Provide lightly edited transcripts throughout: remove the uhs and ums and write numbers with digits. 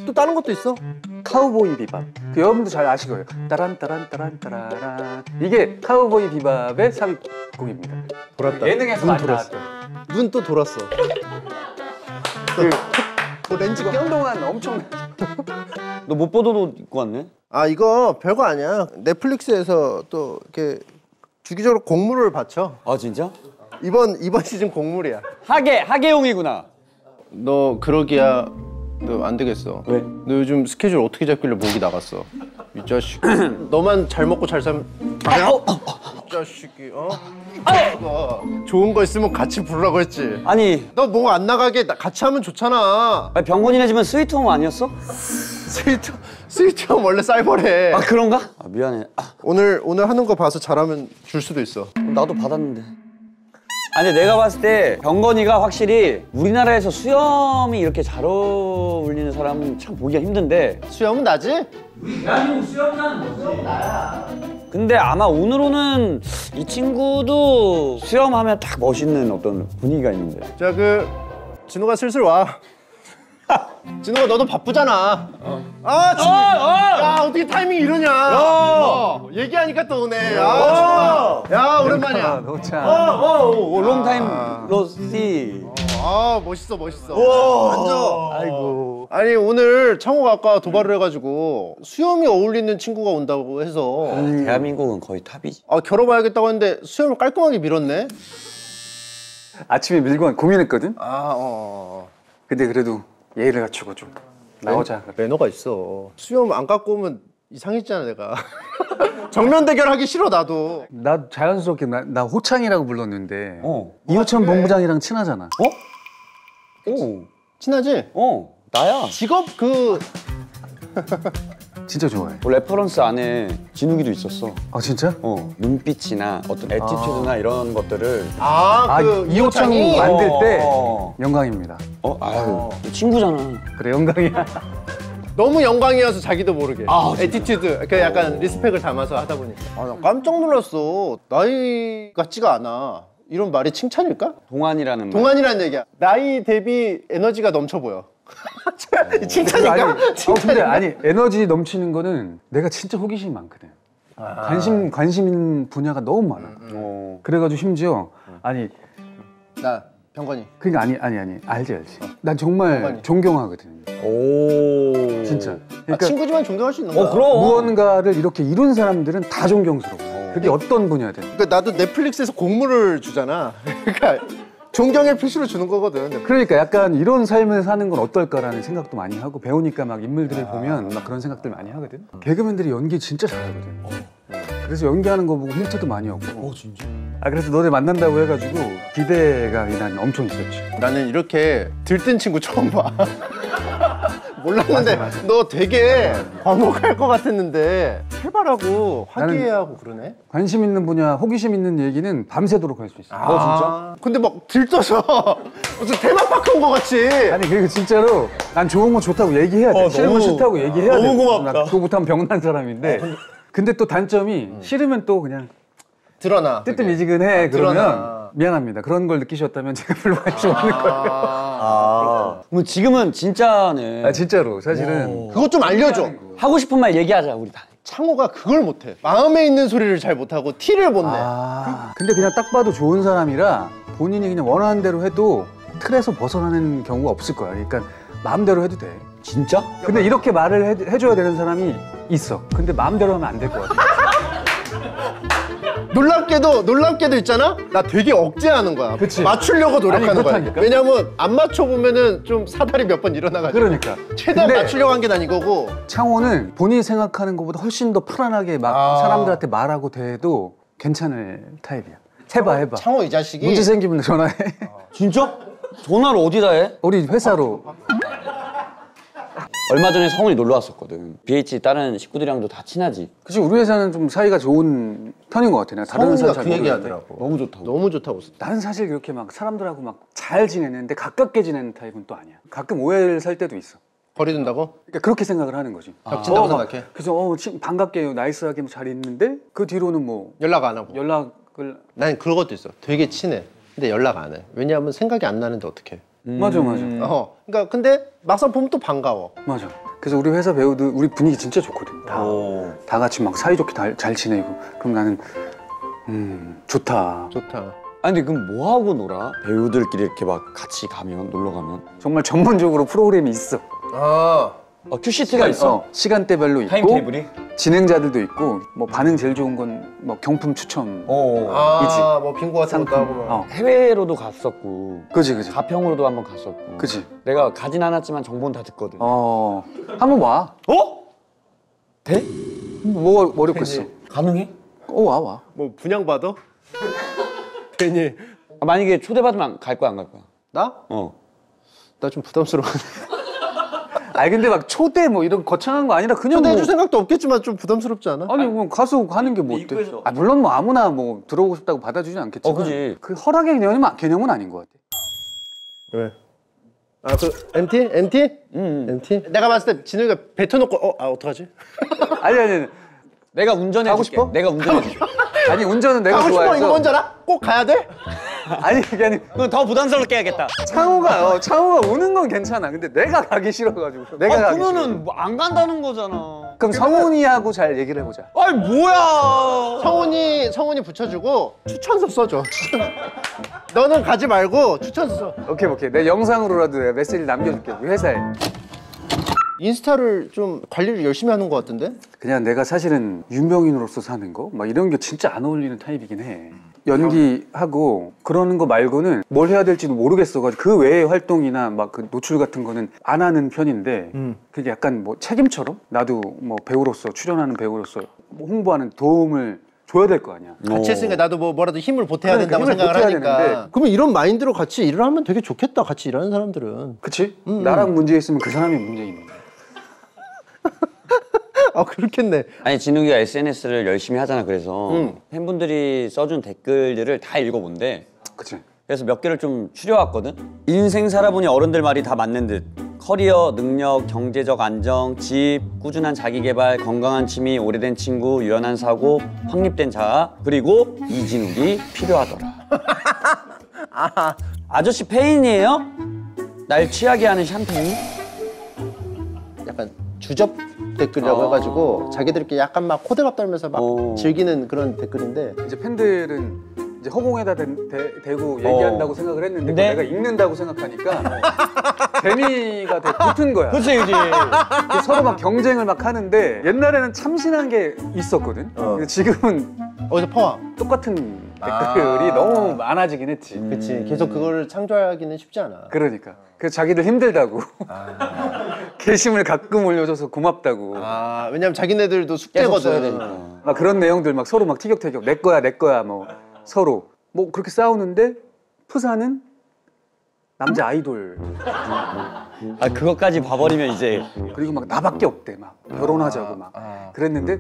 또 다른 것도 있어. 카우보이 비밥. 그 여러분도 잘 아실 거예요. 따란 따란 따란 따라란. 이게 카우보이 비밥의 삽입곡입니다. 돌았다. 예능에서 많이 나왔던. 눈 또 돌았어. 그 렌즈 한동안 엄청. 너 못 보던 옷 입고 왔네? 아 이거 별거 아니야. 넷플릭스에서 또 이렇게 주기적으로 곡물을 바쳐. 아 진짜? 이번 시즌 곡물이야. 하계용이구나. 너 그러기야 너 안 되겠어. 왜? 너 요즘 스케줄 어떻게 잡길래 목이 나갔어? 이 자식. 너만 잘 먹고 잘 살면. 이 자식이 좋은 거 있으면 같이 부르라고 했지. 아니 너 목 안 나가게 같이 하면 좋잖아. 병건이네 집은 스위트홈 아니었어? 스위트홈 원래 쌀벌해. 아 그런가? 아 미안해. 오늘 하는 거 봐서 잘하면 줄 수도 있어. 나도 받았는데. 아니 내가 봤을 때 병건이가 확실히 우리나라에서 수염이 이렇게 잘 어울리는 사람은 참 보기가 힘든데. 수염은 나지? 나는 수염 나는 거지. 나야. 근데 아마 오늘 이 친구도 수염하면 딱 멋있는 어떤 분위기가 있는데. 자 진호가 슬슬 와. 진호가 너도 바쁘잖아. 아 진호. 야 어떻게 타이밍이 이러냐. 얘기하니까 또 오네. 야 오랜만이야. 노차. 롱타임 로씨. 멋있어. 앉아. 아이고. 아니 오늘 창호가 아까 도발을 해가지고 수염이 어울리는 친구가 온다고 해서 대한민국은 거의 탑이지. 결혼해야겠다고 했는데 수염을 깔끔하게 밀었네. 아침에 밀고 고민했거든. 근데 그래도 예의를 갖추고 좀 나오자. 매너가 있어. 수염 안 깎고 오면 이상했잖아 내가. 정면 대결하기 싫어 나도. 나 자연스럽게 나 호창이라고 불렀는데 이호찬 본부장이랑 친하잖아. 오. 친하지? 나야. 직업 진짜 좋아해. 레퍼런스 안에 진욱이도 있었어. 아 진짜? 눈빛이나 어떤 애티튜드나 이런 것들을. 이호창 만들 때 영광입니다. 아유 친구잖아. 그래 영광이야. 너무 영광이어서 자기도 모르게. 애티튜드, 그 약간 리스펙을 담아서 하다 보니까. 나 깜짝 놀랐어. 나이 같지가 않아. 이런 말이 칭찬일까? 동안이라는 말. 동안이라는 얘기야. 나이 대비 에너지가 넘쳐 보여. 칭찬인가? 근데 아니 에너지 넘치는 거는 내가 진짜 호기심이 많거든. 관심 있는 분야가 너무 많아. 그래가지고 심지어 나 병건이. 그러니까 아니 알지. 난 정말 병건이. 존경하거든. 오 진짜. 그러니까 친구지만 존경할 수 있는 거야. 그럼. 무언가를 이렇게 이룬 사람들은 다 존경스러워. 그게 어떤 분야든. 그러니까 나도 넷플릭스에서 곡물을 주잖아. 그러니까 존경의 표시로 주는 거거든. 그러니까 약간 이런 삶을 사는 건 어떨까라는 생각도 많이 하고 배우니까 막 인물들을 보면 막 그런 생각들 많이 하거든. 개그맨들이 연기 진짜 잘하거든. 그래서 연기하는 거 보고 힌트도 많이 얻고. 진짜? 그래서 너네 만난다고 해가지고 기대가 난 엄청 있었지. 나는 이렇게 들뜬 친구 처음 봐. 몰랐는데 맞아. 너 되게 과묵할 것 같았는데 활발하고 화기애애하고 그러네. 관심 있는 분야, 호기심 있는 얘기는 밤새도록 할 수 있어. 진짜? 근데 막 들떠서 무슨 테마파크 온 것 같이. 아니 그리고 진짜로 난 좋은 거 좋다고 얘기해야 돼. 싫은 거 싫다고 얘기해야 돼. 너무 고맙다. 나 그거 못하면 병난 사람인데. 근데 또 단점이 싫으면 또 그냥 드러나. 뜨뜻미지근해. 그러면 드러나. 미안합니다. 그런 걸 느끼셨다면 제가 별로 관심 없는 거예요. 그럼 지금은 진짜네. 진짜로 사실은. 그것 좀 알려줘. 하고 싶은 말 얘기하자 우리 다. 창호가 그걸 못해. 마음에 있는 소리를 잘 못하고 티를 못 내. 근데 그냥 딱 봐도 좋은 사람이라 본인이 그냥 원하는 대로 해도 틀에서 벗어나는 경우가 없을 거야. 그러니까 마음대로 해도 돼. 진짜? 근데 이렇게 말을 해줘야 되는 사람이 있어. 근데 마음대로 하면 안 될 것 같아. 놀랍게도 있잖아? 나 되게 억제하는 거야. 그치? 맞추려고 노력하는 거야. 그렇다니까. 왜냐면 안 맞춰보면은 좀 사다리 몇 번 일어나가지고. 그러니까. 최대한 근데 맞추려고 한 게 난 이거고. 창호는 본인이 생각하는 것보다 훨씬 더 편안하게 막 사람들한테 말하고 대해도 괜찮을 타입이야. 해봐. 창호 이 자식이. 문제 생기면 전화해. 진짜? 전화를 어디다 해? 우리 회사로. 얼마 전에 성훈이 놀러 왔었거든. BH 다른 식구들이랑도 다 친하지. 그치, 우리 회사는 좀 사이가 좋은 편인 것 같아. 내가 다른 회사 잘 그 얘기 모르겠는데. 하더라고. 너무 좋다고. 너무 좋다고. 나는 사실 그렇게 막 사람들하고 막 잘 지내는데 가깝게 지내는 타입은 또 아니야. 가끔 오해를 살 때도 있어. 거리 둔다고? 그러니까 그렇게 생각을 하는 거지. 겹친다고 생각해? 그래서 반갑게 나이스하게 잘 있는데 그 뒤로는 뭐 연락 안 하고. 연락을. 난 그런 것도 있어. 되게 친해. 근데 연락 안 해. 왜냐하면 생각이 안 나는데 어떡해. 맞아. 그러니까 근데 막상 보면 또 반가워. 맞아. 그래서 우리 회사 배우들 우리 분위기 진짜 좋거든. 다 같이 막 사이좋게 잘 지내고. 그럼 나는 좋다. 아니 근데 그럼 뭐 하고 놀아? 배우들끼리 이렇게 막 같이 가면 놀러 가면 정말 전문적으로 프로그램이 있어. 큐시트가 있어? 시간대별로 있고 타임테이블이? 진행자들도 있고 뭐 반응 제일 좋은 건 뭐 경품 추첨. 뭐 빙고 같은 것도 하고 막. 해외로도 갔었고 그지. 가평으로도 한번 갔었고 그지. 내가 가진 않았지만 정보는 다 듣거든. 한번 와. 돼? 뭐 어렵겠어. 가능해? 와. 뭐 분양받아? 괜히 만약에 초대받으면 갈 거야 안 갈 거야? 나? 나 좀 부담스러워. 아니 근데 막 초대 뭐 이런 거창한 거 아니라 그냥 초대해줄 생각도 없겠지만 좀 부담스럽지 않아? 아니 뭐 가서 하는 게 뭐 어때? 물론 뭐 아무나 뭐 들어오고 싶다고 받아주진 않겠지만 그지. 그 허락의 개념은 아닌 것 같아. 왜? 그 MT? MT? 내가 봤을 때 진우이가 뱉어놓고 어떡하지? 아니 내가 운전해 가고 줄게. 싶어? 내가 운전해 줄게. 아니 운전은 내가 가고 싶어 좋아해서 이거 뭔지 알아? 꼭 가야 돼? 아니 그게 아니 그럼 더 부담스럽게 해야겠다. 창호가 우는 건 괜찮아. 근데 내가 가기 싫어가지고 내가 가기 싫어. 그러면은 뭐 안 간다는 거잖아. 그럼 성훈이하고 잘 얘기를 해보자. 아니 뭐야? 성훈이 붙여주고 추천서 써줘. 너는 가지 말고 추천서 써. 오케이. 내 영상으로라도 내가 메시지 남겨줄게. 우리 회사에. 인스타를 좀 관리를 열심히 하는 것 같은데? 그냥 내가 사실은 유명인으로서 사는 거? 막 이런 게 진짜 안 어울리는 타입이긴 해. 연기하고 그러는 거 말고는 뭘 해야 될지도 모르겠어가지고 그 외의 활동이나 막 그 노출 같은 거는 안 하는 편인데 그게 약간 뭐 책임처럼 나도 뭐 배우로서 출연하는 배우로서 뭐 홍보하는 도움을 줘야 될 거 아니야. 같이 했으니까 나도 뭐라도 힘을 보태야 된다고 힘을 생각을 보태야 하니까. 되는데. 그러면 이런 마인드로 같이 일을 하면 되게 좋겠다. 같이 일하는 사람들은. 그치? 나랑 문제 있으면 그 사람이 문제 있는 거야. 그렇겠네. 아니 진욱이가 SNS를 열심히 하잖아. 그래서 팬분들이 써준 댓글들을 다 읽어본대. 그치? 그래서 몇 개를 좀 추려왔거든. 인생 살아보니 어른들 말이 다 맞는 듯. 커리어, 능력, 경제적 안정, 집, 꾸준한 자기개발, 건강한 취미, 오래된 친구, 유연한 사고, 확립된 자아, 그리고 이진욱이 필요하더라. 아저씨 페인이에요? 날 취하게 하는 샴페인? 약간 주접 댓글이라고 해가지고 자기들끼리 약간 막 호들갑 떨면서 막 즐기는 그런 댓글인데 이제 팬들은 이제 허공에다 대고 얘기한다고 생각을 했는데 근데? 내가 읽는다고 생각하니까 재미가 더 붙은 거야. 그치. 서로 막 경쟁을 막 하는데 옛날에는 참신한 게 있었거든. 근데 지금은 어디서 퍼와. 똑같은 댓글이 너무 많아지긴 했지. 그치. 계속 그거를 창조하기는 쉽지 않아. 그러니까. 그래서 자기들 힘들다고. 게시물 가끔 올려줘서 고맙다고. 왜냐면 자기네들도 숙제거든. 막 그런 내용들 막 서로 막 티격태격. 내 거야 뭐 서로. 뭐 그렇게 싸우는데 프사는 남자 아이돌. 그것까지 봐버리면 이제 그리고 막 나밖에 없대. 막 결혼하자고 막. 그랬는데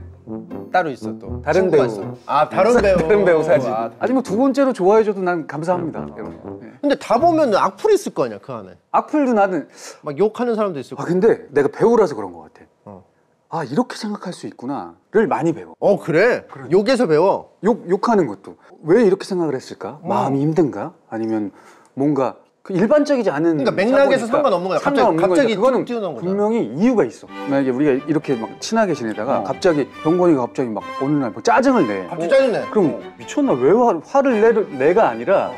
따로 있어 또. 다른 친구가 배우. 있어. 다른 배우. 다른 배우 사진. 아직 뭐 두 번째로 좋아해줘도 난 감사합니다. 네. 근데 다 보면 악플 있을 거 아니야 그 안에. 악플도 나는 막 욕하는 사람도 있을 거고. 근데 내가 배우라서 그런 것 같아. 이렇게 생각할 수 있구나를 많이 배워. 그래? 욕에서 배워? 욕하는 것도 왜 이렇게 생각을 했을까? 마음이 힘든가? 아니면 뭔가 그 일반적이지 않은 그러니까 맥락에서 상관없는 거야. 갑자기 그거는 튀어나온 거잖아. 분명히 이유가 있어. 만약에 우리가 이렇게 막 친하게 지내다가 갑자기 병건이가 갑자기 막 어느 날 뭐 짜증을 내. 갑자기 짜증내. 그럼 미쳤나? 왜 화를 내가 아니라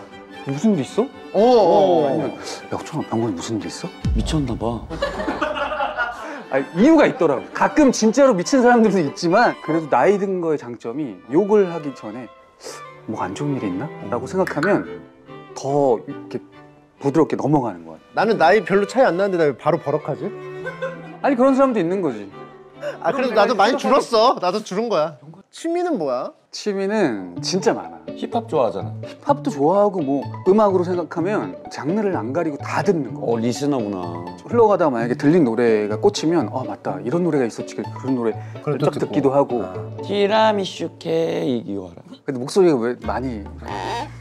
무슨 일 있어? 아니면 야, 병건이 무슨 일 있어? 미쳤나 봐. 이유가 있더라고. 가끔 진짜로 미친 사람들도 있지만 그래도 나이 든 거의 장점이 욕을 하기 전에 뭐 안 좋은 일이 있나? 라고 생각하면 더 이렇게 부드럽게 넘어가는 거야. 나는 나이 별로 차이 안 나는데 나 왜 바로 버럭하지? 아니 그런 사람도 있는 거지. 그래도 나도 많이 줄었어. 나도 줄은 거야. 취미는 뭐야? 취미는 진짜 많아. 힙합 좋아하잖아. 힙합도 좋아하고 뭐 음악으로 생각하면 장르를 안 가리고 다 듣는 거. 리스너구나. 흘러가다가 만약에 들린 노래가 꽂히면 맞다 이런 노래가 있었지. 그런 노래 쫙 듣기도 하고. 티라미슈 케이크 이거 알아? 근데 목소리가 왜 많이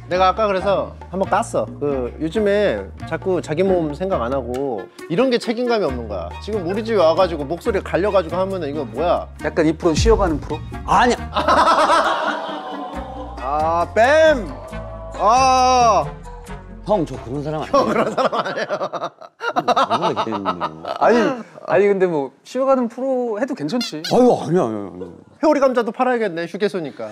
내가 아까 그래서 한번 깠어. 요즘에 자꾸 자기 몸 생각 안 하고 이런 게 책임감이 없는 거야. 지금 우리 집에 와가지고 목소리 갈려가지고 하면은 이거 뭐야? 약간 이 프로는 쉬어가는 프로? 아니야. 뱀! 형 저 그런 사람 아니에요. 그런 사람 아니에요. 얼마나 기대했는데. 아니 근데 뭐 쉬어가는 프로 해도 괜찮지. 아유 아니야. 회오리 감자도 팔아야겠네 휴게소니까.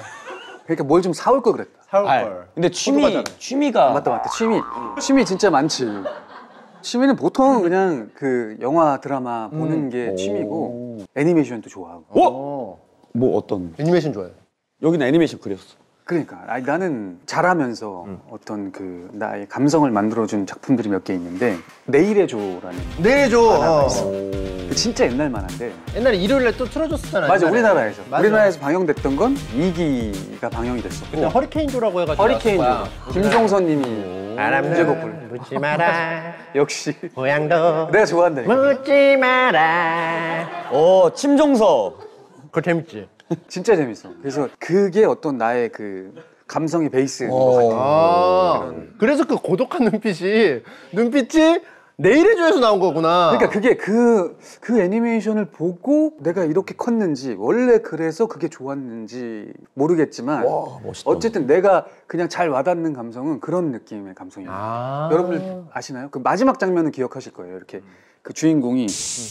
그러니까 뭘 좀 사올 걸 그랬다. 사올 아니, 걸. 근데 취미가 맞다. 취미 진짜 많지. 취미는 보통 그냥 그 영화 드라마 보는 게 취미고 애니메이션도 좋아하고. 뭐 어떤? 애니메이션 좋아해. 여기는 애니메이션 그렸어. 그러니까 아니, 나는 잘하면서 어떤 그 나의 감성을 만들어준 작품들이 몇 개 있는데 내일의 조라는 내줘. 그 진짜 옛날 만화인데 옛날에 일요일에 또 틀어줬었잖아. 맞아 옛날에. 우리나라에서 맞아. 우리나라에서 방영됐던 건 2기가 방영이 됐었고 그냥 허리케인조라고 해가지고. 허리케인 조 나왔을 거야. 김종선님이 문제곡을 묻지 마라. 역시 고향도 내가 좋아한다 이거. 묻지 마라. 침종서. 그거 재밌지. 진짜 재밌어. 그래서 그게 어떤 나의 그 감성의 베이스인 것 같아. 아, 그래서 그 고독한 눈빛이 내일의 조에서 나온 거구나. 그러니까 그게 그 애니메이션을 보고 내가 이렇게 컸는지 원래 그래서 그게 좋았는지 모르겠지만 멋있다. 어쨌든 내가 그냥 잘 와닿는 감성은 그런 느낌의 감성이에요. 여러분들 아시나요? 그 마지막 장면은 기억하실 거예요. 이렇게 그 주인공이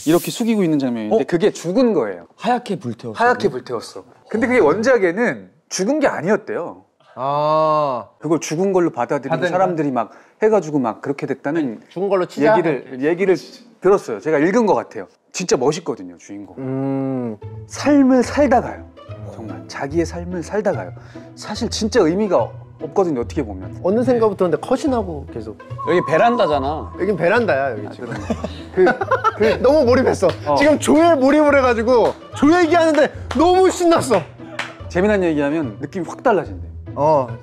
이렇게 숙이고 있는 장면인데 그게 죽은 거예요. 하얗게 불태웠어. 하얗게 불태웠어. 근데 그게 원작에는 죽은 게 아니었대요. 그걸 죽은 걸로 받아들이고 사람들이 막 해가지고 막 그렇게 됐다는 죽은 걸로 치자. 얘기를 들었어요. 제가 읽은 것 같아요. 진짜 멋있거든요, 주인공. 삶을 살다 가요. 정말 자기의 삶을 살다 가요. 사실 진짜 의미가 없거든요, 어떻게 보면. 어느샌가부터 근데 컷이 나고 계속. 여기 베란다잖아. 여긴 베란다야 여기 지금. 그 너무 몰입했어. 지금 조에 몰입을 해가지고 조 얘기하는데 너무 신났어. 재미난 얘기하면 느낌이 확 달라진대.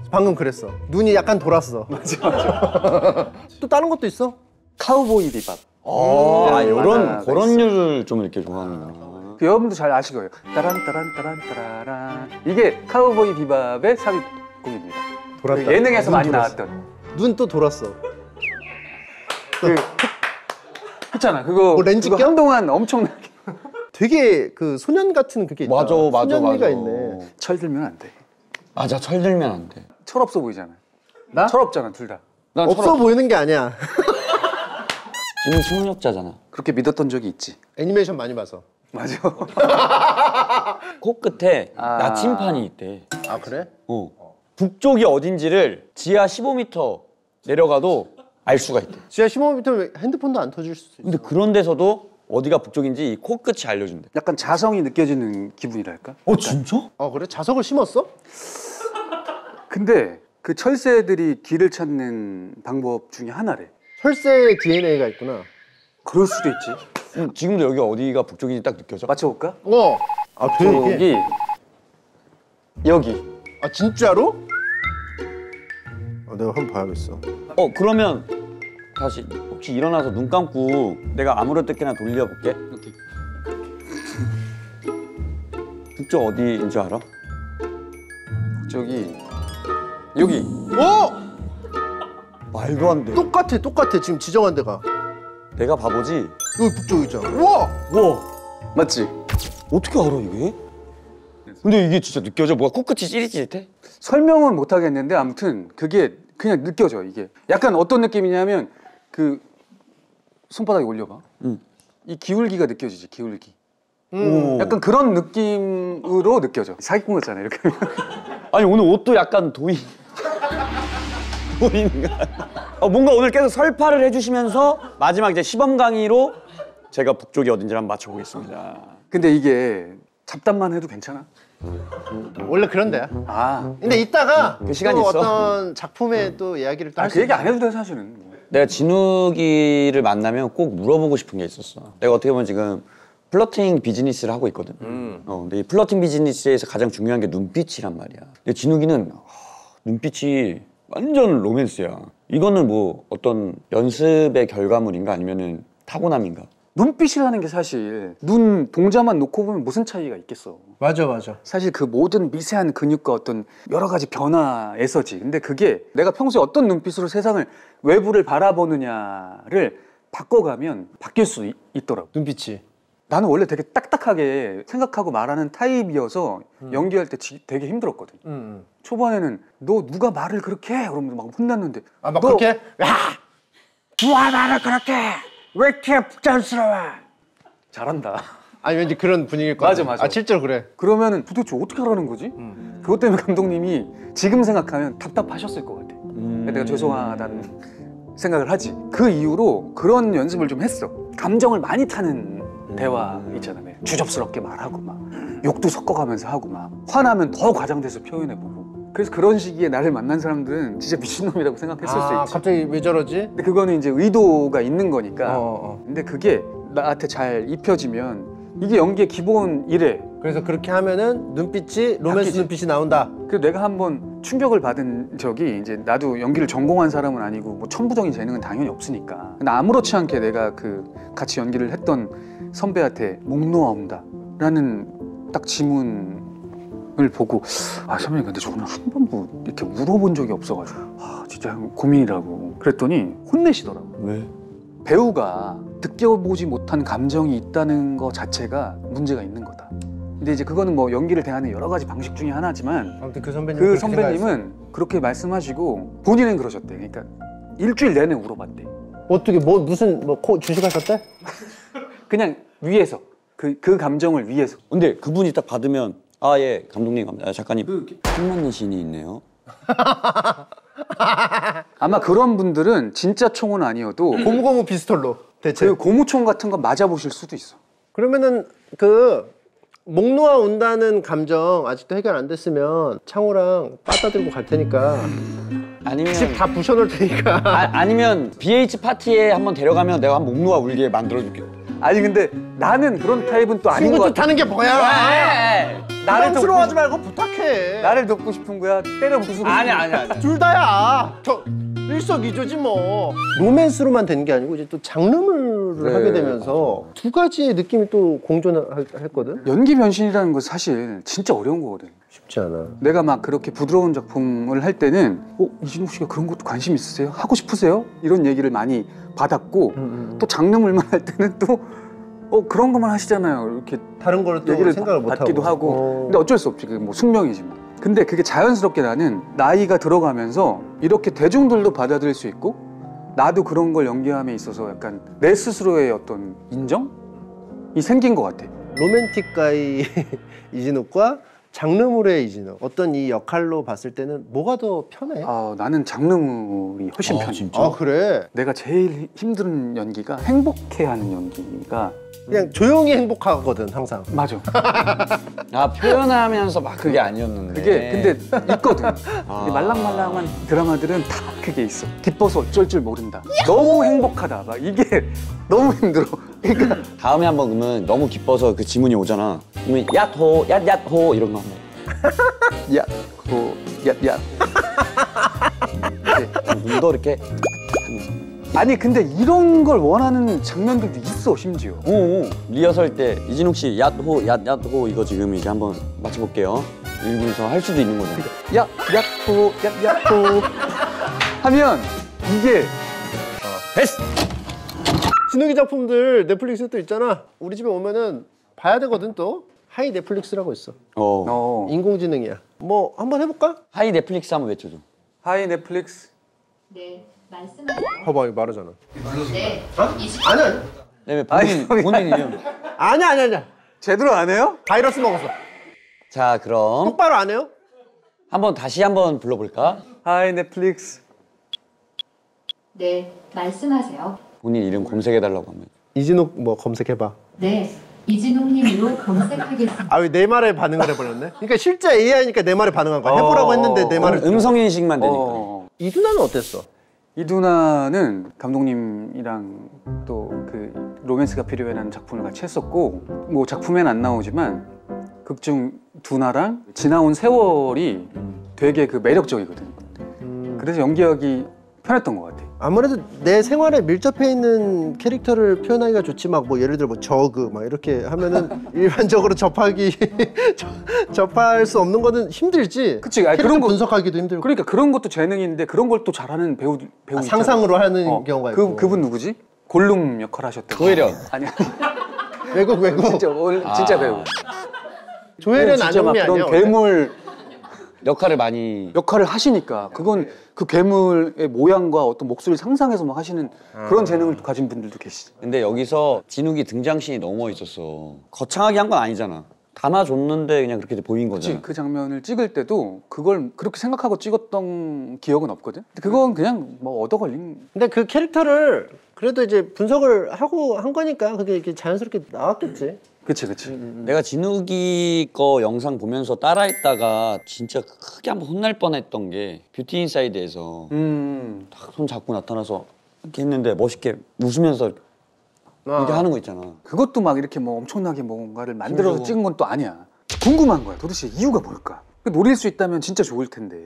방금 그랬어. 눈이 약간 돌았어. 맞아. 또 다른 것도 있어? 카우보이 비밥. 그런 류를 좀 이렇게 좋아하는구나. 그 여러분도 잘 아실 거예요. 따란따란따란따라란. 이게 카우보이 비밥의 삽입곡입니다. 돌았다. 그 예능에서 많이 돌았어. 나왔던. 눈 또 돌았어. 그렇잖아. 그거 뭐 렌즈 그거 껴? 한동안 엄청나게 되게 그 소년 같은 그게 있다. 맞아. 소년미가 있네. 철들면 안 돼. 맞아, 철들면 안 돼. 철없어 보이잖아. 나? 철없잖아, 둘 다. 난 없어 보이는 게 아니야. 지금 총력자잖아. 그렇게 믿었던 적이 있지. 애니메이션 많이 봐서. 맞아. 코끝에 나침판이 있대. 아 그래? 북쪽이 어딘지를 지하 15m 내려가도 알 수가 있대. 지하 15m 핸드폰도 안 터질 수 있어. 근데 그런 데서도 어디가 북쪽인지 이 코끝이 알려준대. 약간 자성이 느껴지는 기분이랄까? 진짜? 그래? 자석을 심었어? 근데 그 철새들이 길을 찾는 방법 중에 하나래. 철새의 DNA가 있구나. 그럴 수도 있지. 지금도 여기 어디가 북쪽인지 딱 느껴져? 맞춰볼까? 되게. 여기. 아 진짜로? 내가 한번 봐야겠어. 그러면 다시 혹시 일어나서 눈 감고 내가 아무렇게나 돌려볼게. 오케이. 북쪽 어디인 줄 알아? 저기 여기. 말도 안 돼. 똑같아 지금 지정한 데가. 내가 바보지? 여기 북쪽이잖아. 우와! 맞지? 어떻게 알아 이게? 근데 이게 진짜 느껴져? 뭐가 코끝이 찌릿찌릿해? 설명은 못 하겠는데 아무튼 그게 그냥 느껴져 이게. 약간 어떤 느낌이냐면 그 손바닥에 올려봐. 이 기울기가 느껴지지 기울기. 약간 그런 느낌으로 느껴져. 사기꾼 같잖아 이렇게. 아니 오늘 옷도 약간 도인 뭔가 오늘 계속 설파를 해주시면서 마지막 이제 시범 강의로 제가 북쪽이 어딘지 한번 맞춰보겠습니다. 근데 이게 잡담만 해도 괜찮아? 원래 그런 데야. 근데 이따가 그 시간이 또 있어? 어떤 작품의 또 이야기를 또 할 수 그 얘기 있어. 안 해도 돼 사실은. 내가 진욱이를 만나면 꼭 물어보고 싶은 게 있었어. 내가 어떻게 보면 지금 플러팅 비즈니스를 하고 있거든. 근데 이 플러팅 비즈니스에서 가장 중요한 게 눈빛이란 말이야. 근데 진욱이는 눈빛이 완전 로맨스야. 이거는 뭐 어떤 연습의 결과물인가 아니면은 타고남인가? 눈빛이라는 게 사실 눈 동자만 놓고 보면 무슨 차이가 있겠어. 맞아. 사실 그 모든 미세한 근육과 어떤 여러 가지 변화에서지. 근데 그게 내가 평소에 어떤 눈빛으로 세상을 외부를 바라보느냐를 바꿔가면 바뀔 수 있더라고. 눈빛이. 나는 원래 되게 딱딱하게 생각하고 말하는 타입이어서 연기할 때 되게 힘들었거든. 초반에는 너 누가 말을 그렇게 해? 그러면 막 혼났는데 아, 막 그렇게? 야! 누가 말을 그렇게 해? 왜 이렇게 부자연스러워? 잘한다. 아니 왠지 그런 분위기일 것 같아. 맞아. 아 실제로 그래. 그러면은 도대체 어떻게 하라는 거지? 그것 때문에 감독님이 지금 생각하면 답답하셨을 것 같아. 내가 죄송하다는 생각을 하지. 그 이후로 그런 연습을 좀 했어. 감정을 많이 타는 대화 있잖아. 주접스럽게 말하고 막 욕도 섞어가면서 하고 막 화나면 더 과장돼서 표현해보고. 그래서 그런 시기에 나를 만난 사람들은 진짜 미친놈이라고 생각했을 수 있지. 갑자기 왜 저러지? 근데 그거는 이제 의도가 있는 거니까. 근데 그게 나한테 잘 입혀지면 이게 연기의 기본이래. 그래서 그렇게 하면은 눈빛이 로맨스 바뀌지. 눈빛이 나온다. 그래서 내가 한번 충격을 받은 적이 이제 나도 연기를 전공한 사람은 아니고 뭐 천부적인 재능은 당연히 없으니까. 근데 아무렇지 않게 내가 그 같이 연기를 했던 선배한테 목 놓아 온다라는 딱 지문을 보고 아 선배님 근데 저는 한 번도 이렇게 물어본 적이 없어가지고 아 진짜 고민이라고 그랬더니 혼내시더라고. 왜? 배우가 느껴보지 못한 감정이 있다는 거 자체가 문제가 있는 거다. 근데 이제 그거는 뭐 연기를 대하는 여러 가지 방식 중에 하나지만 아무튼 그 선배님 그 선배님은 그렇게 말씀하시고 본인은 그러셨대. 그러니까 일주일 내내 울어봤대. 어떻게 뭐 무슨 뭐 코 주식하셨대? 그냥 위에서 그 감정을 위해서. 근데 그분이 딱 받으면 아 예 감독님 작가님 힘맞는 신이 있네요. 아마 그런 분들은 진짜 총은 아니어도 고무고무 피스톨로 대체. 그 고무총 같은 거 맞아보실 수도 있어. 그러면은 그 목 놓아 온다는 감정 아직도 해결 안 됐으면 창호랑 빠따 들고 갈 테니까 아니면 집 다 부셔놓을 테니까. 아니면 BH 파티에 한번 데려가면 내가 한번 목 놓아 울게 만들어줄게. 아니 근데 나는 그런 타입은 또 아닌 것 친구들 같아. 타는 게 뭐야? 나를 부담스러워하지 말고 부탁해. 나를 돕고 싶은 거야? 때려 부수고 싶은 아니야. 둘 다야. 저 일석이조지 뭐. 로맨스로만 되는 게 아니고 이제 또 장르물을 그래. 하게 되면서 두 가지의 느낌이 또 공존했거든. 연기 변신이라는 건 사실 진짜 어려운 거거든. 쉽지 않아. 내가 막 그렇게 부드러운 작품을 할 때는 이진욱 씨가 그런 것도 관심 있으세요? 하고 싶으세요? 이런 얘기를 많이 받았고 또 장르물만 할 때는 또 그런 것만 하시잖아요. 이렇게 다른 거를 또 얘기를 생각을 못 받기도 하고. 하고. 근데 어쩔 수 없지. 그게 뭐 숙명이지 뭐. 근데 그게 자연스럽게 나는 나이가 들어가면서 이렇게 대중들도 받아들일 수 있고 나도 그런 걸 연기함에 있어서 약간 내 스스로의 어떤 인정이 생긴 것 같아. 로맨틱 가이 이진욱과 장르물의 이진욱. 어떤 이 역할로 봤을 때는 뭐가 더 편해? 나는 장르물이 훨씬 편해. 진짜? 아 그래? 내가 제일 힘든 연기가 행복해하는 연기가 그냥 조용히 행복하거든 항상. 맞아. 아 표현하면서 막 그게 아니었는데. 그게 근데 있거든. 이 말랑말랑한 드라마들은 다 그게 있어. 기뻐서 어쩔 줄 모른다. 너무 행복하다. 막 이게 너무 힘들어. 그러니까 다음에 한번 그러면 너무 기뻐서 그 지문이 오잖아. 그러면 얏호 얏얏호 이런 거 한번. 야. 눈도 이렇게. 아니 근데 이런 걸 원하는 장면들도 있어 심지어. 오 리허설 때 이진욱 씨 얏호 얏얏호 이거 지금 이제 한번 맞춰볼게요. 읽으면서 할 수도 있는 거잖아. 야호 하면 이게 됐어. 진욱이 작품들 넷플릭스에 또 있잖아. 우리 집에 오면은 봐야 되거든 또. 하이 넷플릭스라고 있어. 인공지능이야. 뭐 한번 해볼까? 하이 넷플릭스 한번 외쳐줘. 하이 넷플릭스. 네, 말씀하세요. 봐봐 이거 말하잖아. 네, 아니야. 네, 본인 이름. 아니야. 제대로 안 해요? 바이러스 먹었어. 자 그럼 똑바로 안 해요? 한번 다시 한번 불러볼까? 하이 넷플릭스. 네, 말씀하세요. 본인 이름 검색해달라고 하면. 이진욱 뭐 검색해봐. 네, 이진욱님으로 검색하겠습니다. 아 왜 내 말에 반응을 해버렸네? 그러니까 실제 AI니까 내 말에 반응한 거야. 해보라고 했는데 내 말을. 음성인식만 되니까. 이두나는 어땠어? 이두나는 감독님이랑 또 그 로맨스가 필요해라는 작품을 같이 했었고 뭐 작품엔 안 나오지만 극중 두나랑 지나온 세월이 되게 그 매력적이거든. 그래서 연기하기 편했던 것 같아. 아무래도 내 생활에 밀접해 있는 캐릭터를 표현하기가 좋지. 막 뭐 예를 들어 뭐 저그 막 이렇게 하면은 일반적으로 접할 수 없는 거는 힘들지. 그치. 캐릭터 그런 거 분석하기도 힘들고. 그러니까 그런 것도 재능인데 그런 걸 또 잘하는 배우 있잖아. 상상으로 하는 경우가 있고. 그분 누구지? 골룸 역할 하셨던. 고혜련. 아니야. 외국. 진짜 배우. 조혜련 진짜 막 안영미 아니야? 그런 원래? 괴물 역할을 많이 역할을 하시니까 그건 그 괴물의 모양과 어떤 목소리를 상상해서 막 하시는 그런 재능을 가진 분들도 계시죠. 근데 여기서 진욱이 등장씬이 너무 멋있었어. 거창하게 한 건 아니잖아. 담아줬는데 그냥 그렇게 보인 거잖아. 그 장면을 찍을 때도 그걸 그렇게 생각하고 찍었던 기억은 없거든. 근데 그건 그냥 뭐 얻어 걸린. 근데 그 캐릭터를 그래도 이제 분석을 하고 한 거니까 그게 이렇게 자연스럽게 나왔겠지. 그치. 내가 진욱이 거 영상 보면서 따라했다가 진짜 크게 한번 혼날 뻔했던 게 뷰티 인사이드에서 딱 손 잡고 나타나서 이렇게 했는데 멋있게 웃으면서 이렇게 하는 거 있잖아. 그것도 막 이렇게 뭐 엄청나게 뭔가를 만들어서 찍은 건 또 아니야. 궁금한 거야. 도대체 이유가 뭘까? 노릴 수 있다면 진짜 좋을 텐데.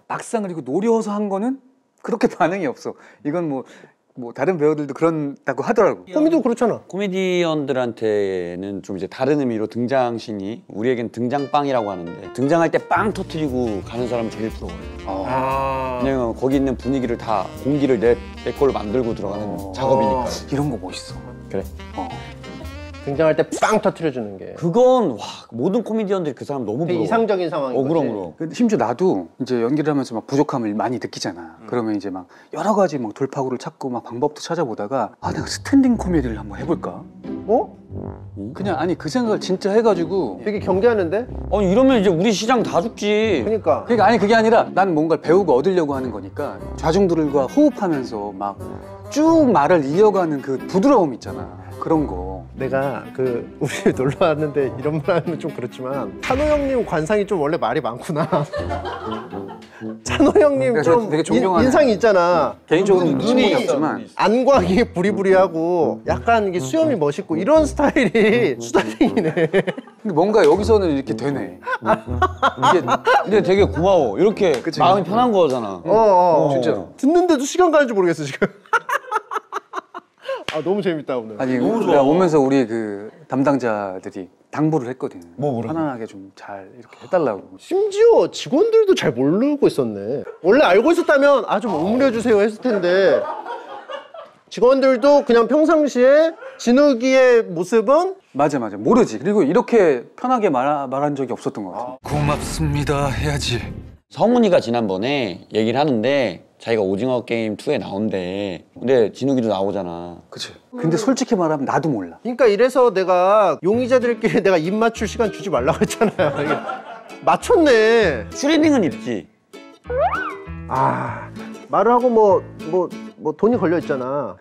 막상 그리고 노려서 한 거는 그렇게 반응이 없어. 이건 뭐 다른 배우들도 그런다고 하더라고. 코미도 그렇잖아. 코미디언들한테는 좀 이제 다른 의미로 등장신이 우리에겐 등장빵이라고 하는데 등장할 때 빵 터트리고 가는 사람은 제일 부러워요. 왜냐면 거기 있는 분위기를 다 공기를 내 걸로 만들고 들어가는 작업이니까. 이런 거 멋있어. 그래. 등장할 때 빵 터트려주는 게 그건 와 모든 코미디언들이 그 사람 너무 되게 부러워. 이상적인 상황인 거지. 그럼. 근데 심지어 나도 이제 연기를 하면서 막 부족함을 많이 느끼잖아. 그러면 이제 막 여러 가지 막 돌파구를 찾고 막 방법도 찾아보다가 내가 스탠딩 코미디를 한번 해볼까? 그냥 아니 그 생각을 진짜 해가지고 되게 경계하는데? 아니 이러면 이제 우리 시장 다 죽지. 그러니까 아니 그게 아니라 난 뭔가를 배우고 얻으려고 하는 거니까 좌중들과 호흡하면서 막 쭉 말을 이어가는 그 부드러움 있잖아. 그런 거. 내가 그 우리 놀러 왔는데 이런 말 하면 좀 그렇지만 찬호 형님 관상이 좀 원래 말이 많구나. 찬호 형님 좀 되게 존경하는 인상이 있잖아. 개인적으로는 눈이 친분이 없지만 안광이 부리부리하고 약간 이게 수염이 멋있고 이런 스타일이 수다쟁이네. 근데 뭔가 여기서는 이렇게 되네. 이게 근데 되게 고마워. 이렇게 그치. 마음이 편한 거잖아. 진짜. 듣는데도 시간 가는 줄 모르겠어 지금. 아 너무 재밌다 오늘. 아니 내가 오면서 우리 그 담당자들이 당부를 했거든. 뭐라고? 편안하게 좀 잘 이렇게 해달라고. 심지어 직원들도 잘 모르고 있었네. 원래 알고 있었다면 좀 오므려 주세요 했을 텐데 직원들도 그냥 평상시에 진욱이의 모습은 맞아 모르지. 그리고 이렇게 편하게 말한 적이 없었던 것 같아. 고맙습니다 해야지. 성훈이가 지난번에 얘기를 하는데 자기가 오징어 게임 2에 나온대. 근데 진욱이도 나오잖아. 그치. 근데 솔직히 말하면 나도 몰라. 그러니까 이래서 내가 용의자들끼리 내가 입 맞출 시간 주지 말라고 했잖아요. 이게 맞췄네. 슈리닝은 입지. 말을 하고 뭐 돈이 걸려 있잖아.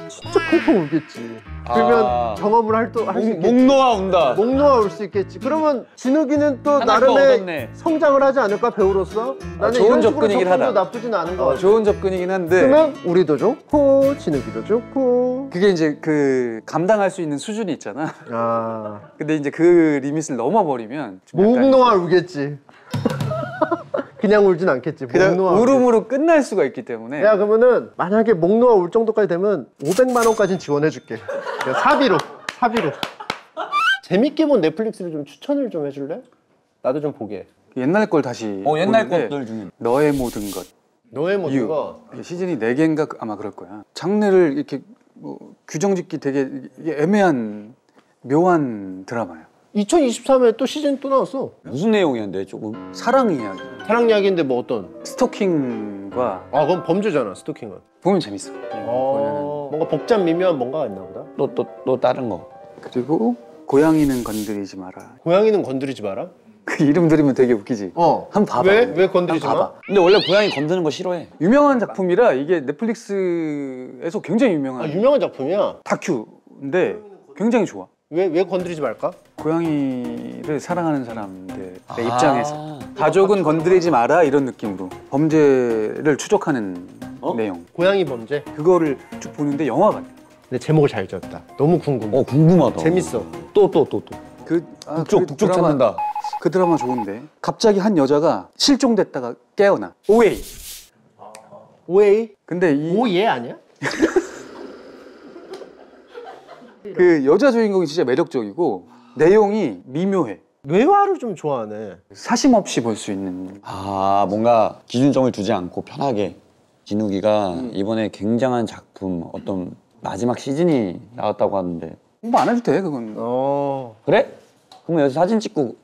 진짜 펑펑 울겠지. 그러면 경험을 할 수 있겠지. 목 놓아 운다. 목 놓아 울 수 있겠지. 그러면 진욱이는 또 하나 더 나름의 얻었네. 성장을 하지 않을까 배우로서? 나는 좋은 이런 식으로 접근이긴 접근도 하다. 나쁘진 않은 것 같아. 좋은 접근이긴 한데 그러면 우리도 좋고 진욱이도 좋고. 그게 이제 그 감당할 수 있는 수준이 있잖아. 근데 이제 그 리밋을 넘어버리면 좀 목 약간 놓아 울겠지. 그냥 울진 않겠지. 그냥 목 놓아 울음으로 끝날 수가 있기 때문에. 야 그러면은 만약에 목 놓아 울 정도까지 되면 500만 원까지는 지원해줄게. 그냥 사비로. 재밌게 본 넷플릭스를 좀 추천을 좀 해줄래? 나도 좀 보게. 옛날 걸 다시 옛날 보는데 것들 중에. 너의 모든 것 너의 모든 거. 시즌이 4개인가 아마 그럴 거야. 장르를 이렇게 뭐 규정짓기 되게 이게 애매한 묘한 드라마야. 2023에 또 시즌 또 나왔어. 무슨 내용이었는데 조금? 사랑 이야기. 사랑 이야기인데 뭐 어떤? 스토킹과 그건 범죄잖아 스토킹은. 보면 재밌어. 뭔가 복잡 미묘한 뭔가가 있나 보다. 또 다른 거. 그리고 고양이는 건드리지 마라. 고양이는 건드리지 마라. 그 이름 들으면 되게 웃기지. 한번 봐봐. 왜 건드리지 한번 마? 봐봐. 근데 원래 고양이 건드는 거 싫어해. 유명한 작품이라 이게 넷플릭스에서 굉장히 유명한 유명한 작품이야. 다큐인데 굉장히 좋아. 왜 건드리지 말까? 고양이를 사랑하는 사람들의 입장에서 가족은 건드리지 마라 이런 느낌으로 범죄를 추적하는 내용. 고양이 범죄. 그거를 쭉 보는데 영화 같아. 근데 제목을 잘 지었다. 너무 궁금해. 궁금하다. 재밌어. 또. 북쪽 찾는다. 그 드라마 좋은데 갑자기 한 여자가 실종됐다가 깨어나. 오웨이. 오웨이? 근데 오예 아니야? 그 여자 주인공이 진짜 매력적이고 내용이 미묘해. 외화를 좀 좋아하네. 사심 없이 볼 수 있는. 뭔가 기준점을 두지 않고 편하게. 진욱이가 이번에 굉장한 작품 어떤 마지막 시즌이 나왔다고 하는데 홍보 안 해도 돼 그건. 그래? 그럼 여기서 사진 찍고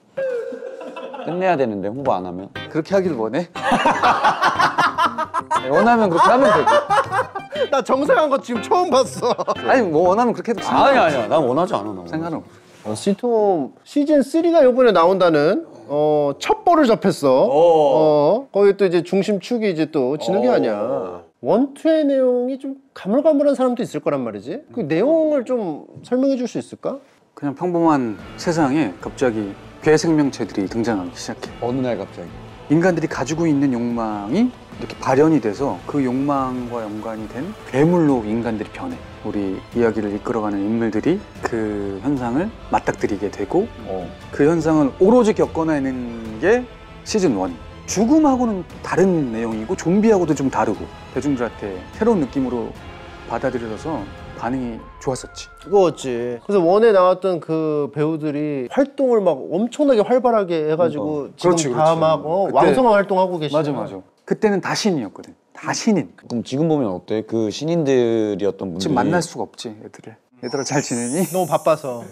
끝내야 되는데 홍보 안 하면? 그렇게 하길 원해? 원하면 그렇게 하면 되고. 나 정색한 거 지금 처음 봤어. 아니 뭐 원하면 그렇게 해도 아니야. 난 원하지 않아. 나. 상관없어. 스위트홈 시즌 3가 이번에 나온다는 첩보를 접했어. 거기 또 이제 중심축이 이제 또 진욱이 아니야. 1, 2의 내용이 좀 가물가물한 사람도 있을 거란 말이지. 그 내용을 좀 설명해 줄 수 있을까? 그냥 평범한 세상에 갑자기 괴 생명체들이 등장하기 시작해. 어느 날 갑자기. 인간들이 가지고 있는 욕망이 이렇게 발현이 돼서 그 욕망과 연관이 된 괴물로 인간들이 변해. 우리 이야기를 이끌어가는 인물들이 그 현상을 맞닥뜨리게 되고 그 현상을 오로지 겪어내는 게 시즌 1. 죽음하고는 다른 내용이고 좀비하고도 좀 다르고 대중들한테 새로운 느낌으로 받아들여져서 반응이 좋았었지. 그거였지. 그래서 원에 나왔던 그 배우들이 활동을 막 엄청나게 활발하게 해가지고 지금 그렇지, 다 그렇지. 막 그때- 왕성한 활동하고 계시잖아. 맞아. 그때는 다 신이었거든. 다 신인. 그럼 지금 보면 어때? 그 신인들이었던 분들이 지금 만날 수가 없지 애들을. 얘들아 잘 지내니? 너무 바빠서.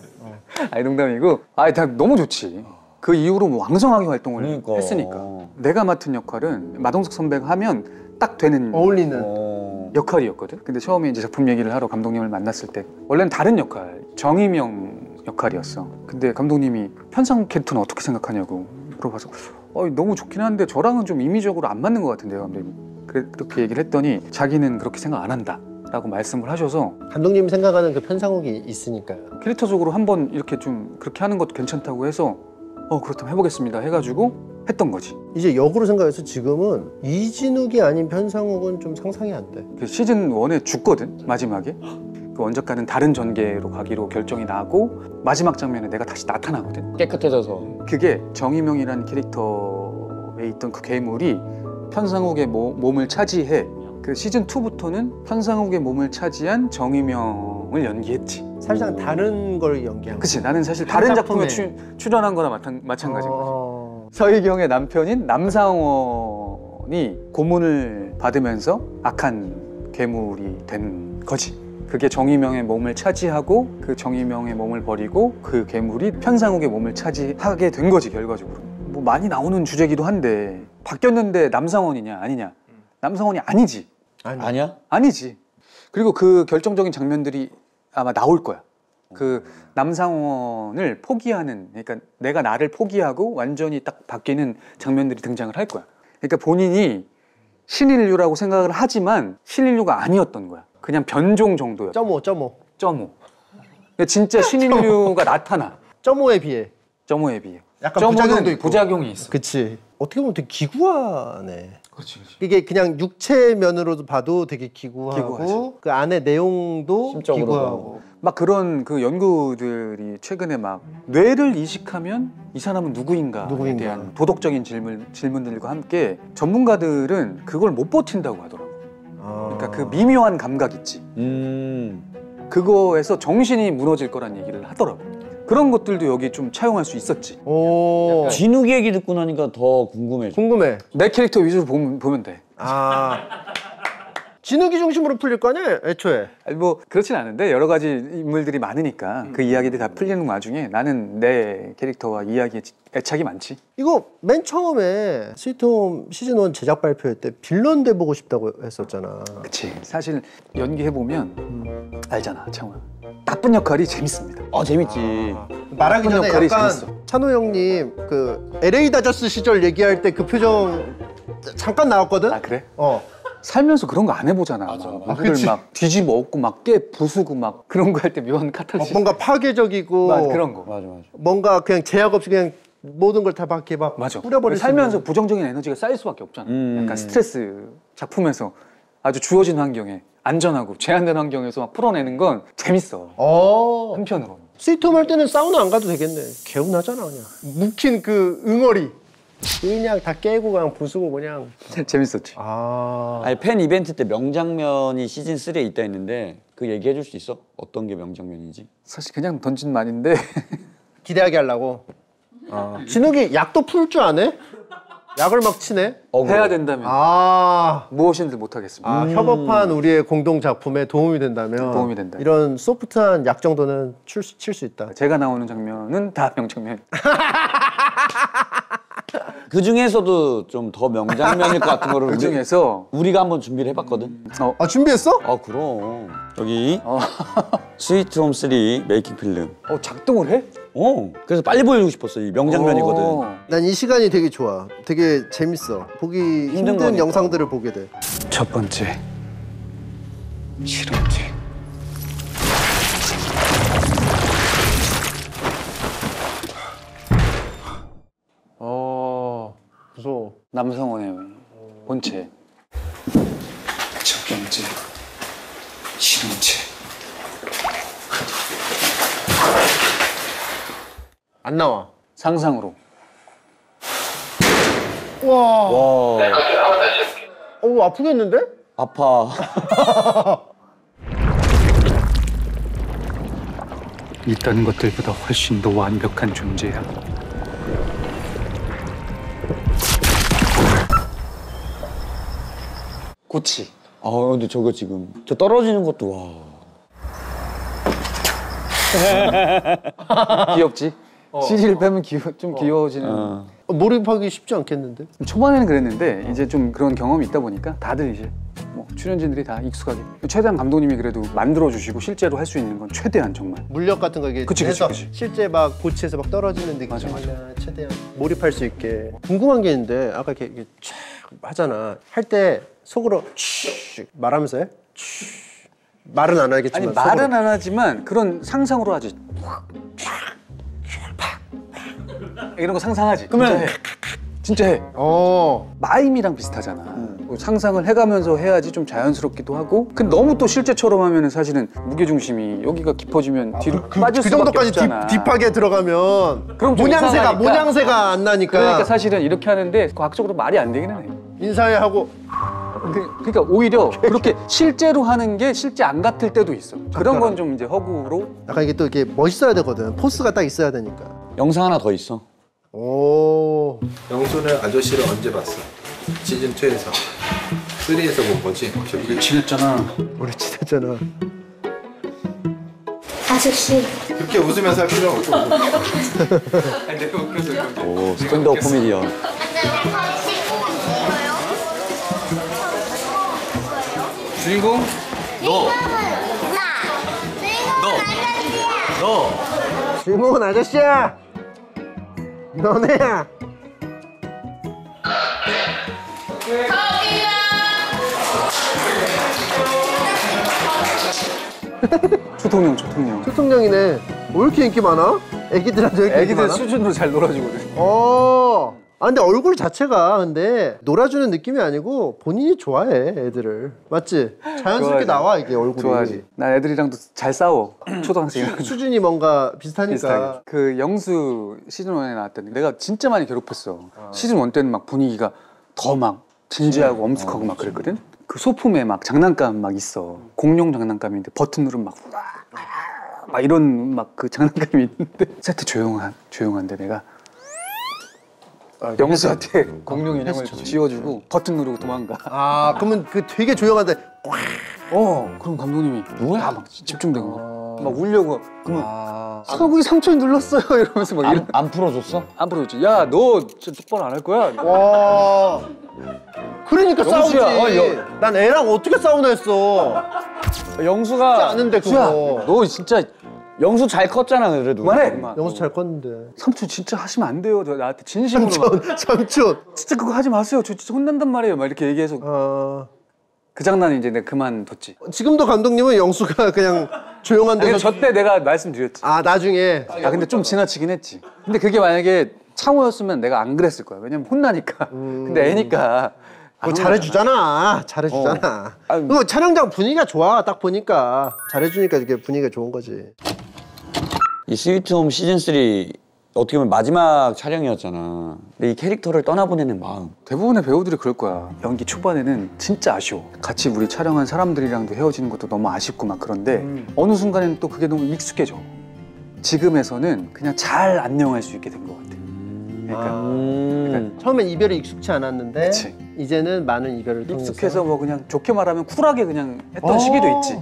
아니 농담이고. 아니 다 너무 좋지. 그 이후로 뭐 왕성하게 활동을 그러니까. 했으니까. 내가 맡은 역할은 마동석 선배가 하면 딱 되는 어울리는. 역할이었거든. 근데 처음에 이제 작품 얘기를 하러 감독님을 만났을 때 원래는 다른 역할, 정희명 역할이었어. 근데 감독님이 편상 캐릭터는 어떻게 생각하냐고 물어봐서 너무 좋긴 한데 저랑은 좀 이미적으로 안 맞는 것 같은데요, 감독님. 그렇게 얘기를 했더니 자기는 그렇게 생각 안 한다 라고 말씀을 하셔서 감독님이 생각하는 그 편상욱이 있으니까요. 캐릭터적으로 한번 이렇게 좀 그렇게 하는 것도 괜찮다고 해서 그렇다면 해보겠습니다 해가지고 했던 거지. 이제 역으로 생각해서 지금은 이진욱이 아닌 편상욱은 좀 상상이 안 돼. 그 시즌 1에 죽거든 마지막에. 그 원작과는 다른 전개로 가기로 결정이 나고 마지막 장면에 내가 다시 나타나거든. 깨끗해져서. 그게 정희명이라는 캐릭터에 있던 그 괴물이 편상욱의 몸을 차지해. 그 시즌 2부터는 편상욱의 몸을 차지한 정희명을 연기했지. 사실상 다른 걸 연기한 거. 그치. 나는 사실 한 다른 작품에 작품에. 출연한 거나 마찬가지인 거지. 서희경의 남편인 남상원이 고문을 받으면서 악한 괴물이 된 거지. 그게 정희명의 몸을 차지하고 그 정희명의 몸을 버리고 그 괴물이 편상욱의 몸을 차지하게 된 거지 결과적으로. 뭐 많이 나오는 주제기도 한데 바뀌었는데 남상원이냐 아니냐. 남상원이 아니지. 아니야? 아니지. 그리고 그 결정적인 장면들이 아마 나올 거야. 그 남상원을 포기하는, 그러니까 내가 나를 포기하고 완전히 딱 바뀌는 장면들이 등장을 할 거야. 그러니까 본인이 신인류라고 생각을 하지만 신인류가 아니었던 거야. 그냥 변종 정도였어. 점오. 근데 진짜 신인류가 나타나. 점오에 비해. 점오에 비해. 약간 점오는 부작용도 있고. 부작용이 있어. 그치. 어떻게 보면 되게 기구하네. 그렇지. 이게 그냥 육체 면으로도 봐도 되게 기구하고 기구하죠. 그 안에 내용도 심적으로도. 기구하고. 막 그런 그 연구들이 최근에 막 뇌를 이식하면 이 사람은 누구인가에 누구인가. 대한 도덕적인 질문들과 함께 전문가들은 그걸 못 버틴다고 하더라고. 그러니까 그 미묘한 감각 있지. 그거에서 정신이 무너질 거란 얘기를 하더라고. 그런 것들도 여기 좀 차용할 수 있었지. 오. 진욱이 얘기 듣고 나니까 더 궁금해져. 궁금해. 내 캐릭터 위주로 보면 돼. 진욱이 중심으로 풀릴 거 아니야, 애초에. 아니 뭐 그렇진 않은데 여러 가지 인물들이 많으니까 그 이야기들이 다 풀리는 와중에 나는 내 캐릭터와 이야기에 애착이 많지. 이거 맨 처음에 스위트홈 시즌 1 제작 발표할 때 빌런 돼 보고 싶다고 했었잖아. 그치. 사실 연기해보면 알잖아, 창호야. 나쁜 역할이 재밌습니다. 재밌지. 말하기 나쁜 전에 역할이 약간 재밌어. 찬호 형님 그 LA 다저스 시절 얘기할 때 그 표정 잠깐 나왔거든? 아 그래? 살면서 그런 거 안 해보잖아. 누구를 막 뒤집어 엎고 막 깨 부수고 막 그런 거 할 때 묘한 카탈시스. 뭔가 파괴적이고 맞아, 그런 거. 맞아. 뭔가 그냥 제약 없이 그냥 모든 걸 다 밖에 막 맞아. 뿌려버릴 수 살면서 있는. 부정적인 에너지가 쌓일 수밖에 없잖아. 약간 스트레스 작품에서 아주 주어진 환경에 안전하고 제한된 환경에서 막 풀어내는 건 재밌어. 한편으로. 스위트홈 할 때는 사우나 안 가도 되겠네. 개운하잖아 그냥. 묵힌 그 응어리 그냥 다 깨고 그냥 부수고 그냥. 재밌었지. 아니 팬 이벤트 때 명장면이 시즌 3에 있다 했는데 그 얘기해 줄 수 있어? 어떤 게 명장면인지? 사실 그냥 던진 말인데 기대하게 하려고. 진욱이 약도 풀 줄 아네? 약을 막 치네. 해야 된다면 아, 무엇인들 못하겠습니다. 협업한 우리의 공동 작품에 도움이 된다면 도움이 된다. 이런 소프트한 약 정도는 칠 수 있다. 제가 나오는 장면은 다 명장면. 그 중에서도 좀 더 명장면일 것 같은 거를 그 중에서 우리가 한번 준비를 해봤거든. 아, 준비했어? 아 그럼 여기 스위트 홈 3 메이킹 필름. 작동을 해? 그래서 빨리 보여주고 싶었어. 이 명장면이거든. 난 이 시간이 되게 좋아. 되게 재밌어. 보기 힘든 거니까. 영상들을 보게 돼. 첫 번째 실험체. 무서워. 남성원의 본체. 첫 번째 실험체. 안 나와. 상상으로. 와. 와 아프겠는데? 아파. 있다는 것들보다 훨씬 더 완벽한 존재야. 고치. 아 근데 저거 지금 저 떨어지는 것도 와. 귀엽지? CG를 빼면 좀 귀여워지는. 몰입하기 쉽지 않겠는데? 초반에는 그랬는데 이제 좀 그런 경험이 있다 보니까 다들 이제 뭐 출연진들이 다 익숙하게. 최대한 감독님이 그래도 만들어주시고 실제로 할 수 있는 건 최대한 정말. 물력 같은 거 이게 그치. 실제 막 고치에서 막 떨어지는 느낌이나 최대한 몰입할 수 있게. 궁금한 게 있는데 아까 이렇게 촥 하잖아. 할 때 속으로 촤 말하면서 해? 촤 말은 안 하겠지만 아니 말은 안 하지만 그런 상상으로 하지. 이런 거 상상하지. 그러면 진짜 해. 마임이랑 비슷하잖아. 뭐 상상을 해가면서 해야지 좀 자연스럽기도 하고. 근데 너무 또 실제처럼 하면은 사실은 무게중심이 여기가 깊어지면 뒤로 빠질 그 수밖에 정도까지 없잖아. 딥하게 들어가면 그럼 좀 모양새가 이상하니까. 안 나니까. 그러니까 사실은 이렇게 하는데 과학적으로 말이 안 되기는 해. 인사해 하고 그러니까 오히려 그렇게 실제로 하는 게 실제 안 같을 때도 있어. 그런 건 좀 이제 허구로. 약간 이게 또 이렇게 멋있어야 되거든. 포스가 딱 있어야 되니까. 영상 하나 더 있어. 오. 영수는 아저씨를 언제 봤어? 시즌 2에서 3에서 본 거지? 우리 친했잖아. 우리 친했잖아. 아저씨 그렇게 웃으면서 할 필요는 없고 오 스탠드업 코미디언. 주인공? 주인공은 아저씨야. 너네야. 초통령. 초통령이네. 왜 이렇게 인기 많아? 애기들한테 이렇게 인기 애기들 많아? 수준으로 잘 놀아주거든. 아 근데 얼굴 자체가 근데 놀아주는 느낌이 아니고 본인이 좋아해 애들을. 맞지? 자연스럽게 좋아하지. 나와 이게 얼굴이. 좋아하지. 나 애들이랑도 잘 싸워. 초등학생이랑. 수준이 뭔가 비슷하니까. 비슷하게. 그 영수 시즌 1에 나왔더니 내가 진짜 많이 괴롭혔어. 시즌 1 때는 막 분위기가 더 막 진지하고 엄숙하고 막 그랬거든. 그 소품에 막 장난감 막 있어. 공룡 장난감인데 버튼 누르면 막 이런 막 그 장난감이 있는데 세트 조용한데 내가 영수한테 공룡 인형을 쥐어주고 버튼 누르고 도망가. 아 그러면 그 되게 조용한데. 그럼 감독님이 뭐야? 막 집중되고 막 울려고. 그러면 거기 삼촌이 눌렀어요 이러면서 막 안 풀어줬어? 안 풀어줬지. 야 너 진짜 똑바로 안 할 거야. 와. 그러니까 싸우지. 영수야, 난 애랑 어떻게 싸우나 했어. 영수가 아는데 그거. 너 진짜 영수 잘 컸잖아 그래도. 그만해. 영수 잘 컸는데. 삼촌 진짜 하시면 안 돼요. 저 나한테 진심으로 막, 삼촌. 진짜 그거 하지 마세요. 저 진짜 혼난단 말이에요. 막 이렇게 얘기해서 그 장난은 이제 내가 그만뒀지. 지금도 감독님은 영수가 그냥 조용한 데서. 저때 내가 말씀드렸지. 아 나중에. 근데 좀 지나치긴 했지. 근데 그게 만약에 창호였으면 내가 안 그랬을 거야. 왜냐면 혼나니까. 근데 애니까. 그거 잘해주잖아. 잘해주잖아. 그거 촬영장 분위기가 좋아. 딱 보니까 잘해주니까 이게 분위기가 좋은 거지. 이 스위트홈 시즌 3 어떻게 보면 마지막 촬영이었잖아. 근데 이 캐릭터를 떠나보내는 마음. 대부분의 배우들이 그럴 거야. 연기 초반에는 진짜 아쉬워. 같이 우리 촬영한 사람들이랑도 헤어지는 것도 너무 아쉽고 막 그런데 어느 순간에는 또 그게 너무 익숙해져. 지금에서는 그냥 잘 안녕할 수 있게 된 것 같아. 그러니까 처음엔 이별이 익숙치 않았는데 그치. 이제는 많은 이별을 통해서 익숙해서 뭐 그냥 좋게 말하면 쿨하게 그냥 했던 시기도 있지.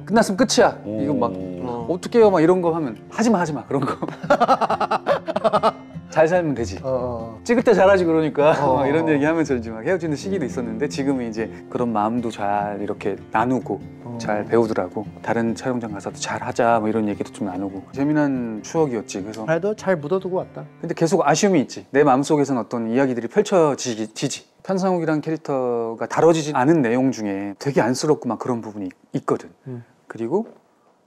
끝났으면 끝이야. 이거 막 어떡해요 막 이런 거 하면 하지 마 그런 거. 잘 살면 되지. 찍을 때 잘하지 그러니까 막 이런 얘기 하면서 이제 막 헤어지는 시기도 있었는데 지금은 이제 그런 마음도 잘 이렇게 나누고 잘 배우더라고. 다른 촬영장 가서도 잘 하자 뭐 이런 얘기도 좀 나누고 재미난 추억이었지. 그래서 그래도 잘 묻어두고 왔다. 근데 계속 아쉬움이 있지. 내 마음속에서는 어떤 이야기들이 펼쳐지지. 편상욱이란 캐릭터가 다뤄지지 않은 내용 중에 되게 안쓰럽고 막 그런 부분이 있거든. 그리고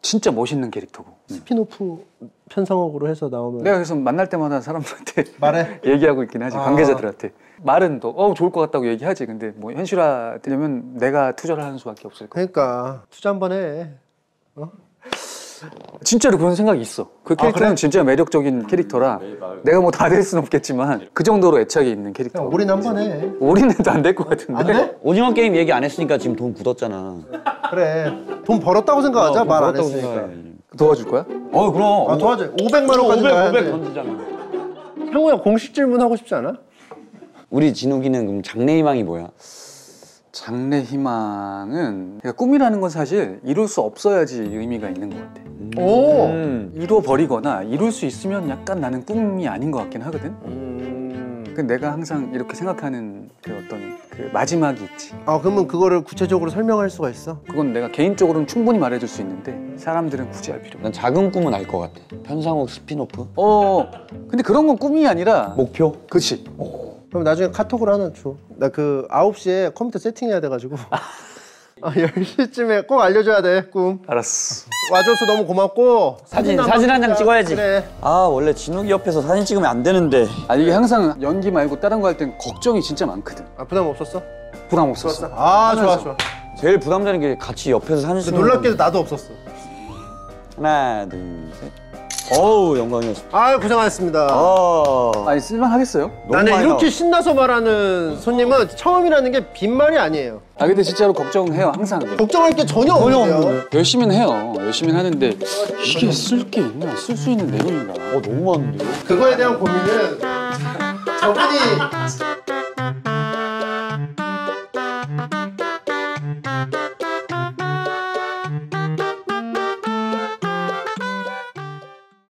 진짜 멋있는 캐릭터고. 스피노프 편성옥으로 해서 나오면 내가 그래서 만날 때마다 사람들한테 말해. 얘기하고 있긴 하지. 관계자들한테. 말은 또 좋을 것 같다고 얘기하지. 근데 뭐 현실화 되려면 내가 투자를 하는 수밖에 없을 거야. 그러니까 투자 한번 해. 진짜로 그런 생각이 있어. 그 캐릭터는 그래? 진짜 매력적인 캐릭터라 내가 뭐 다 될 수는 없겠지만 그 정도로 애착이 있는 캐릭터. 올인 한번 해. 올인해도 안 될 것 같은데. 안 돼? 오징어 게임 얘기 안 했으니까 지금 돈 굳었잖아. 그래. 돈 벌었다고 생각하자. 말 안 벌었다고 했으니까. 생각해. 도와줄 거야? 그럼. 아, 도와줘. 500만 원까지 500 던지잖아. 상우야 공식 질문 하고 싶지 않아? 우리 진욱이는 그럼 장래 희망이 뭐야? 장래 희망은 그러니까 꿈이라는 건 사실 이룰 수 없어야지 의미가 있는 것 같아. 오. 이뤄버리거나 이룰 수 있으면 약간 나는 꿈이 아닌 것 같긴 하거든. 근데 내가 항상 이렇게 생각하는 그 어떤 그 마지막이 있지. 그러면 그거를 구체적으로 설명할 수가 있어? 그건 내가 개인적으로는 충분히 말해줄 수 있는데 사람들은 굳이 알 필요 없어. 난 작은 꿈은 알 것 같아. 편상욱 스피노프? 근데 그런 건 꿈이 아니라 목표? 그치. 그럼 나중에 카톡으로 하나 줘. 나 그 9시에 컴퓨터 세팅해야 돼가지고 10시쯤에 꼭 알려줘야 돼. 꿈. 알았어. 와줘서 너무 고맙고 사진 한번 한 장 찍자. 찍어야지. 그래. 아 원래 진욱이 옆에서 사진 찍으면 안 되는데. 이게 항상 연기 말고 다른 거 할 땐 걱정이 진짜 많거든. 부담 없었어? 부담 없었어. 좋아. 제일 부담되는 게 같이 옆에서 사진 찍는 놀랍게도 나도 없었어. 하나 둘 셋. 어우 영광이었어. 고생하셨습니다. 아니 쓸만하겠어요? 나는 많이 이렇게 신나서 말하는 손님은 처음이라는 게 빈말이 아니에요. 근데 진짜로 걱정해요 항상. 걱정할 게 전혀 없는데요. 열심히는 해요. 열심히는 하는데 이게 쓸 게 있나? 쓸 수 있는 내용인가? 너무 많은데요? 그거에 대한 고민은 저분이